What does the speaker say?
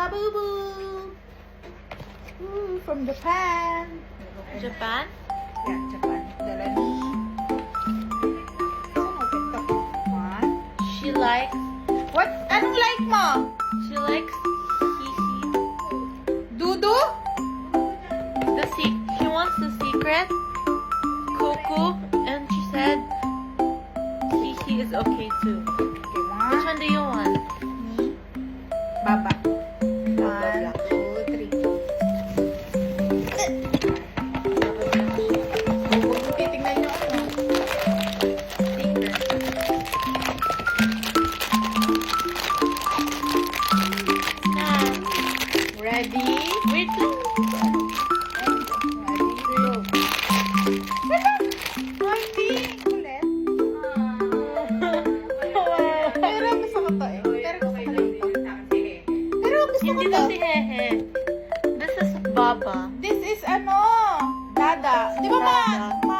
Labubu. From Japan. Japan? Yeah, Japan. Dala ni... Saan open to? One. She likes What? Anong like mo? She likes Kiki. Dudu? He wants the secret. Cuckoo, and she said Kiki is okay too. Okay, Which one do you want? Ni. Baba. 1, 2, 3. Huwag mo titignan yung ano. Secret. Nah. Ready? Wait lang. Ready, go. Hindi. Ulit. Pero gusto ko to eh. Pero gusto ko lang to. Pero gusto ko Hindi to. na si Hehe. This is Baba. This is ano? Dada. Di ba Dada.